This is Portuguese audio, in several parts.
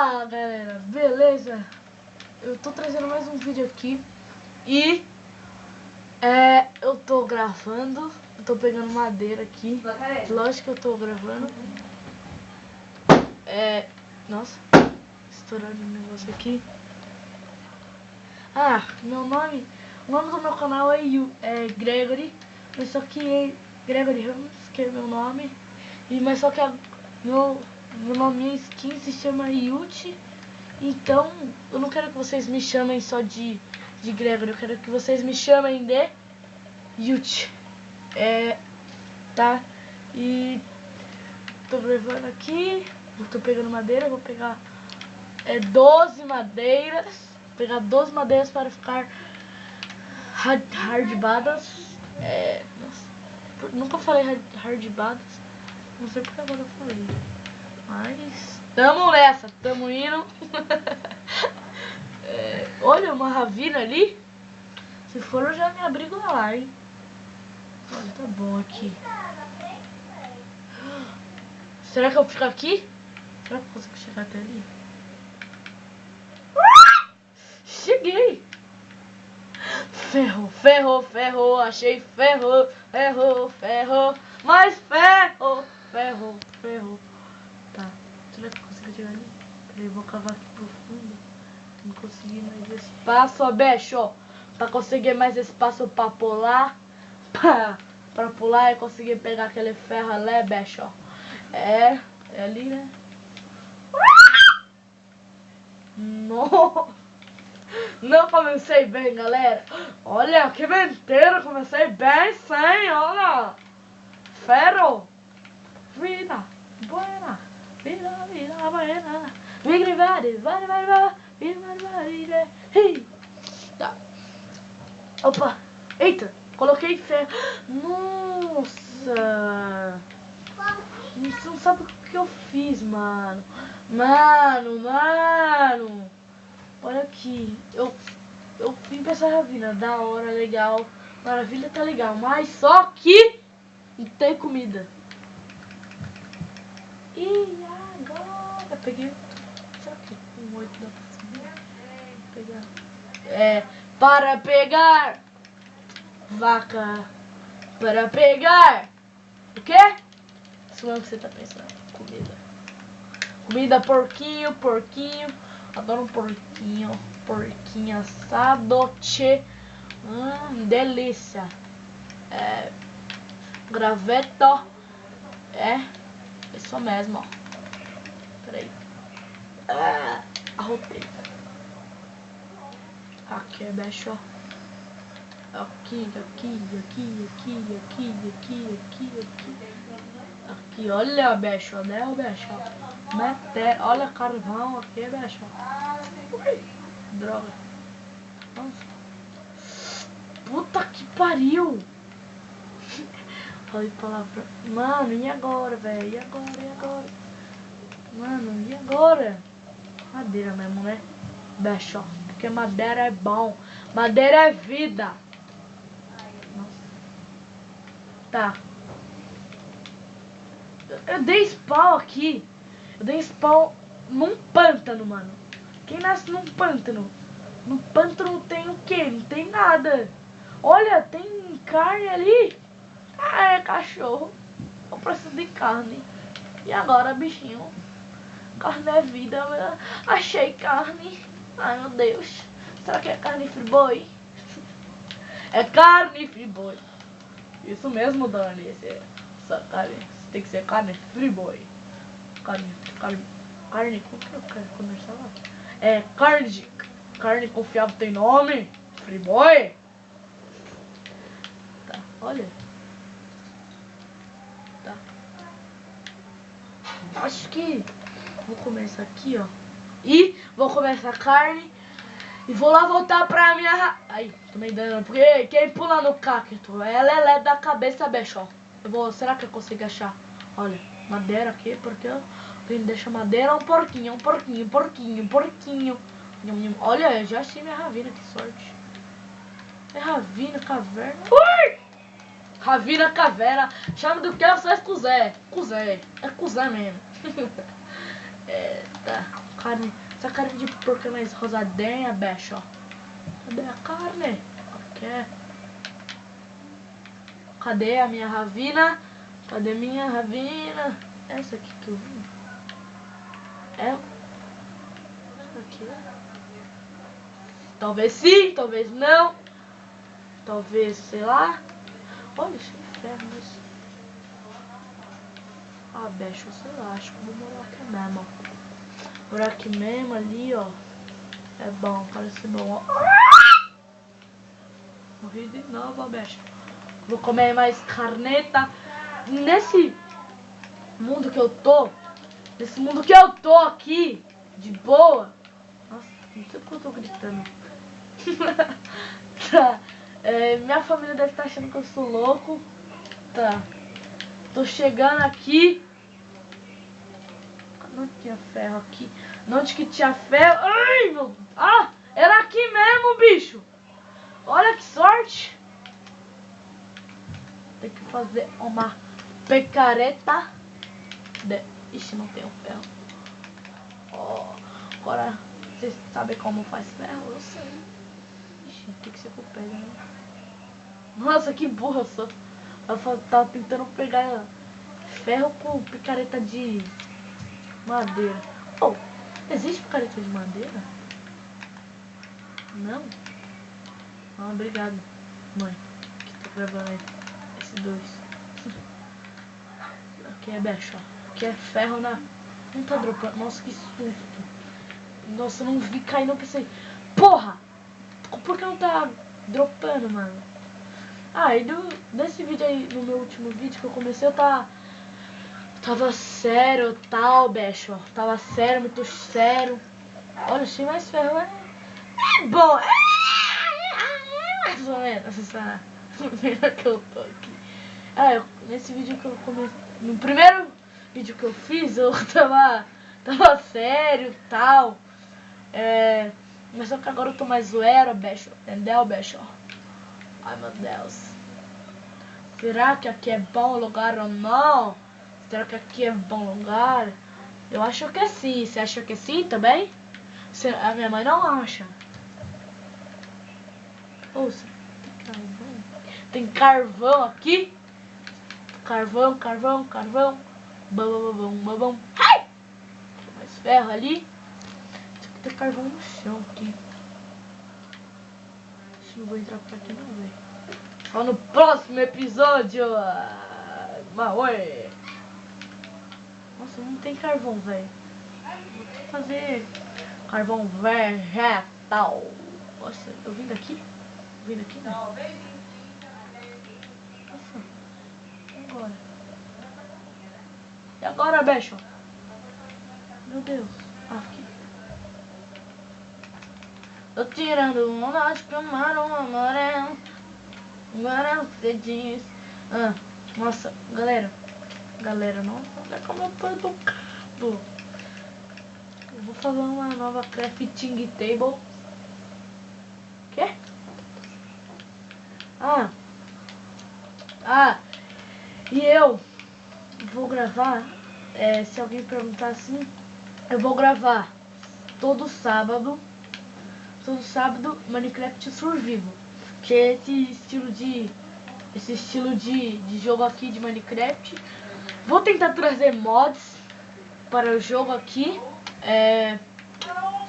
Fala galera, beleza? Eu tô trazendo mais um vídeo aqui e eu tô gravando, eu tô pegando madeira aqui. Lógico que eu tô gravando. Nossa, estourando um negócio aqui. O nome do meu canal é Gregory, mas só que é Gregory Ramos, que é meu nome. Mas só que meu nome em skin se chama Yuti. Então eu não quero que vocês me chamem só de Gregory, eu quero que vocês me chamem de Yuti. Tá? E tô gravando aqui, eu tô pegando madeira, vou pegar 12 madeiras. Vou pegar 12 madeiras para ficar hardbadas. Nossa, nunca falei hardbadas. Não sei porque agora eu falei. Mas tamo nessa, tamo indo. Olha, uma ravina ali. Se for eu já me abrigo lá, hein. Olha, tá bom aqui. Será que eu fico aqui? Será que eu consigo chegar até ali? Cheguei! Ferrou, achei ferrou, mas ferrou. Tá, será que eu consigo chegar ali? Peraí, vou cavar aqui profundo. Não consegui mais espaço, ó, bicho. Pra conseguir mais espaço pra pular. Pra pular e conseguir pegar aquele ferro ali, bicho. É ali, né? Não comecei bem, galera. Olha, que mentira. Comecei bem sem, olha. Ferro. Vida buena. Vida buena. Tá. Opa. Eita. Coloquei ferro. Nossa. Você não sabe o que eu fiz, mano. Mano. Olha aqui. Eu vim pra essa ravina. Da hora, legal. Maravilha, tá legal. Mas só que não tem comida. E agora? Peguei. Será que um 8 dá pra pegar? Para pegar. Vaca. Para pegar. O quê? Isso não é o que você tá pensando. Comida, porquinho. Adoro um porquinho. Porquinho assado. Tchê. Delícia. Graveto. Isso mesmo, ó. Peraí. Arrotei. Aqui, bicho. Aqui, olha, bicho, né, bicho? Olha, carvão aqui, bicho. Droga. Nossa. Puta que pariu. Falei palavra. Mano, e agora, velho? E agora? Mano, e agora? Madeira mesmo, né? Bicho, porque madeira é bom. Madeira é vida. Tá. Eu dei spawn aqui. Eu dei spawn num pântano, mano. Quem nasce num pântano? No pântano tem o quê? Não tem nada. Olha, tem carne ali. É cachorro. Eu preciso de carne. E agora, bichinho? Carne é vida. Achei carne. Ai, meu Deus. Será que é carne friboi? É carne friboi. Isso mesmo, Dani. Essa carne tem que ser carne friboi. Carne. Como que eu quero começar lá? Carne confiável tem nome? Friboi? Tá, olha. Tá. Acho que vou começar aqui, ó. E vou começar a carne. E vou lá voltar pra minha... Ai, tomei dano. Porque quem pula no cacto é lelé da cabeça, bicho. Será que eu consigo achar? Olha, madeira aqui, porque quem deixa madeira é um porquinho. Olha, eu já achei minha ravina, que sorte. É ravina, caverna. Ui! Ravina, caverna. Chama do que eu sou cuzé. É cuzé mesmo. Tá. essa carne de porco mais rosadinha, bicho, ó. Cadê a carne? Ok. Cadê a minha ravina? Cadê minha ravina? Essa aqui que eu vi. É. Essa aqui. Talvez sim, talvez não. Talvez, sei lá. Olha, esse inferno. Ah, bicho, sei lá. Acho que vou morar aqui mesmo. Morar aqui mesmo ali, ó. É bom, parece bom, ó. Morri de novo, ó, bicho. Vou comer mais carneta. Nesse mundo que eu tô. Nesse mundo que eu tô aqui. De boa. Nossa, não sei porque eu tô gritando. Tá. Minha família deve estar achando que eu sou louco. Tá. Tô chegando aqui. Não tinha ferro aqui. Não tinha que tinha ferro. Ai, meu. Ah, era aqui mesmo, bicho. Olha que sorte. Tem que fazer uma picareta. Ixi, não tem um ferro. Oh, agora, vocês sabem como faz ferro? Eu sei. Ixi, tem que ser com o pé, né? Nossa, que burra eu sou. Eu tava tentando pegar ferro com picareta de madeira. Oh, existe picareta de madeira? Não? Ah, obrigado, mãe, que tá gravando aí. Esse 2. Aqui é bicho, ó. Aqui é ferro na... Não tá dropando. Nossa, que susto. Nossa, eu não vi cair, não pensei. Porra! Por que não tá dropando, mano? Ah, e desse vídeo aí, no meu último vídeo que eu comecei, eu tava sério, tal, bicho. Tava sério, muito sério. Olha, achei mais ferro, é bom. Mais ou menos, essa menina que eu tô aqui. Ah, nesse vídeo que eu comecei, no primeiro vídeo que eu fiz, eu tava sério, tal. Mas só que agora eu tô mais zoeiro, bicho. Entendeu, bicho? Ai, meu Deus. Será que aqui é bom lugar ou não? Será que aqui é bom lugar? Eu acho que é sim. Você acha que é sim também? A minha mãe não acha. Ouça, tem carvão. Tem carvão aqui? Carvão, carvão, carvão. Bam, bam, bam, bam. Ai! Tem mais ferro ali. Tem carvão no chão aqui. Acho que não vou entrar por aqui não, velho. Só no próximo episódio. Maui. Nossa, não tem carvão, velho. Vou ter que fazer carvão vegetal. Nossa, eu vim daqui? Vim daqui, né? Nossa. E agora? E agora, bicho? Meu Deus. Aqui. Tô tirando uma noite pro mar, um amarelo. Amarelo, você diz. Nossa, galera. Nossa, olha como eu tô educado. Eu vou fazer uma nova crafting table. Quê? E eu vou gravar, se alguém perguntar assim, eu vou gravar todo sábado Minecraft Survival, que é esse estilo de jogo aqui de Minecraft. Vou tentar trazer mods para o jogo aqui,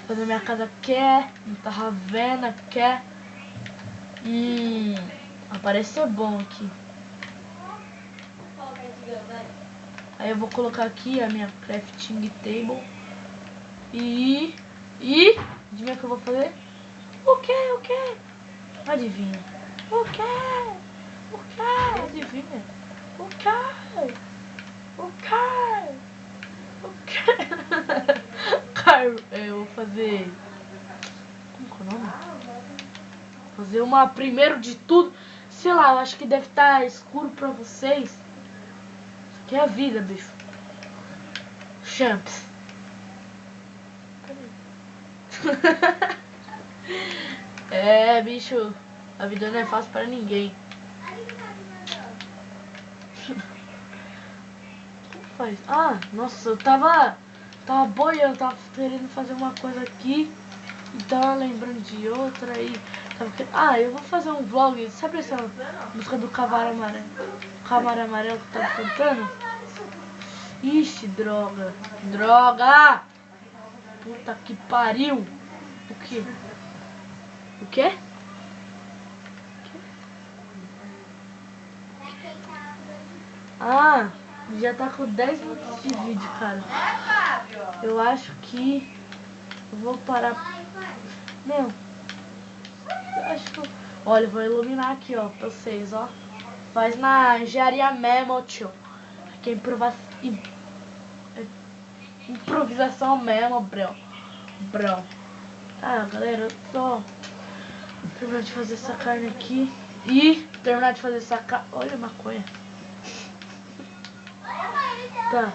fazer minha casa quer, muita ravena quer, aparecer bom aqui. Aí eu vou colocar aqui a minha crafting table. E adivinha o que eu vou fazer? O que? Adivinha? O que? Adivinha? O que? Eu vou fazer... Como que é o nome? Fazer uma primeiro de tudo. Sei lá, eu acho que deve estar escuro pra vocês. Isso aqui é a vida, bicho. Champs. Bicho, a vida não é fácil para ninguém. Como faz? Nossa, eu tava Tava boiando, tava querendo fazer uma coisa aqui. Então lembrando de outra aí. Ah, eu vou fazer um vlog. Sabe essa música do Cavalo Amarelo? Cavalo Amarelo que tá cantando? Ixi, droga. Droga! Puta que pariu! O quê? O quê? Ah, já tá com 10 minutos de vídeo, cara. Eu acho que eu vou parar. Não. Eu acho que olha, eu vou iluminar aqui, ó, pra vocês, ó. Faz na engenharia mesmo, tio. Aqui é improvisação mesmo, bro. Ah, galera, eu tô terminando de fazer essa carne aqui. E terminar de fazer essa carne. Olha a maconha. Tá,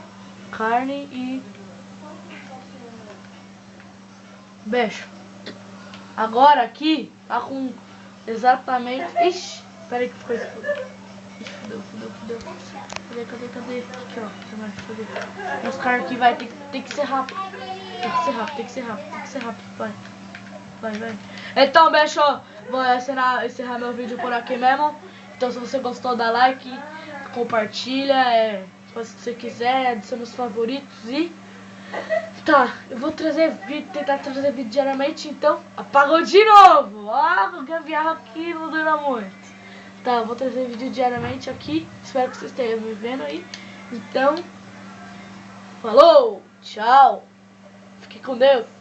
carne e beijo. Agora aqui tá com exatamente. Ixi, peraí que ficou escuro. Ixi, fudeu. Cadê? Aqui, ó. Terminar de fazer. Os carnes aqui vai ter que ser rápido. Tem que ser rápido. Vai. Então, beijo. Vou encerrar meu vídeo por aqui mesmo. Então, se você gostou, dá like, compartilha. Se você quiser, adiciona os favoritos e... Tá, eu vou tentar trazer vídeo diariamente, então... Apagou de novo! O gambiarra aqui não dura muito. Tá, eu vou trazer vídeo diariamente aqui. Espero que vocês estejam me vendo aí. Então... Falou! Tchau! Fique com Deus!